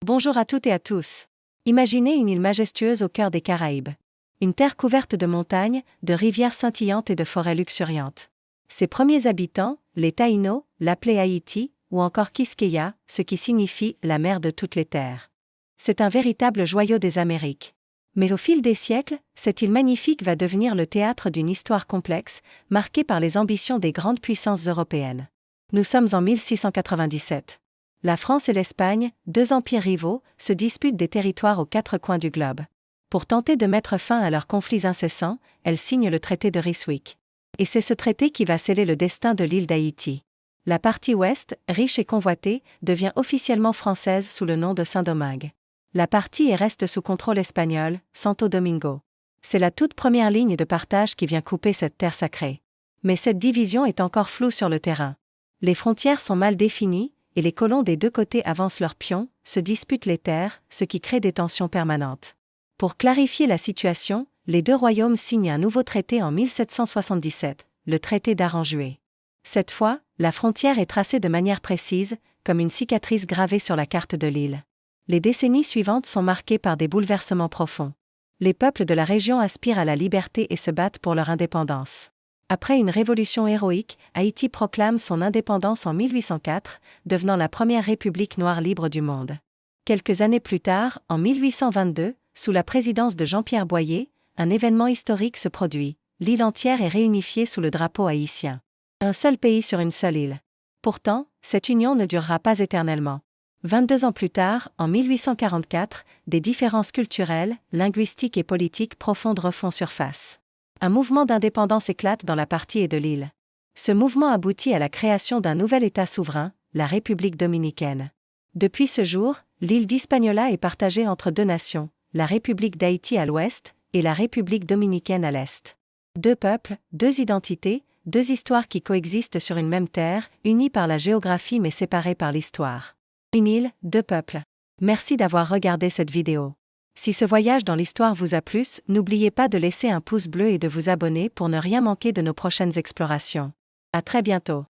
Bonjour à toutes et à tous. Imaginez une île majestueuse au cœur des Caraïbes. Une terre couverte de montagnes, de rivières scintillantes et de forêts luxuriantes. Ses premiers habitants, les Taïnos, l'appelaient Haïti, ou encore Quisqueya, ce qui signifie « la mère de toutes les terres ». C'est un véritable joyau des Amériques. Mais au fil des siècles, cette île magnifique va devenir le théâtre d'une histoire complexe, marquée par les ambitions des grandes puissances européennes. Nous sommes en 1697. La France et l'Espagne, deux empires rivaux, se disputent des territoires aux quatre coins du globe. Pour tenter de mettre fin à leurs conflits incessants, elles signent le traité de Ryswick. Et c'est ce traité qui va sceller le destin de l'île d'Haïti. La partie ouest, riche et convoitée, devient officiellement française sous le nom de Saint-Domingue. La partie est reste sous contrôle espagnol, Santo Domingo. C'est la toute première ligne de partage qui vient couper cette terre sacrée. Mais cette division est encore floue sur le terrain. Les frontières sont mal définies, et les colons des deux côtés avancent leurs pions, se disputent les terres, ce qui crée des tensions permanentes. Pour clarifier la situation, les deux royaumes signent un nouveau traité en 1777, le traité d'Aranjuez. Cette fois, la frontière est tracée de manière précise, comme une cicatrice gravée sur la carte de l'île. Les décennies suivantes sont marquées par des bouleversements profonds. Les peuples de la région aspirent à la liberté et se battent pour leur indépendance. Après une révolution héroïque, Haïti proclame son indépendance en 1804, devenant la première république noire libre du monde. Quelques années plus tard, en 1822, sous la présidence de Jean-Pierre Boyer, un événement historique se produit. L'île entière est réunifiée sous le drapeau haïtien. Un seul pays sur une seule île. Pourtant, cette union ne durera pas éternellement. 22 ans plus tard, en 1844, des différences culturelles, linguistiques et politiques profondes refont surface. Un mouvement d'indépendance éclate dans la partie est de l'île. Ce mouvement aboutit à la création d'un nouvel État souverain, la République dominicaine. Depuis ce jour, l'île d'Hispaniola est partagée entre deux nations, la République d'Haïti à l'ouest et la République dominicaine à l'est. Deux peuples, deux identités, deux histoires qui coexistent sur une même terre, unies par la géographie mais séparées par l'histoire. Une île, deux peuples. Merci d'avoir regardé cette vidéo. Si ce voyage dans l'histoire vous a plu, n'oubliez pas de laisser un pouce bleu et de vous abonner pour ne rien manquer de nos prochaines explorations. À très bientôt.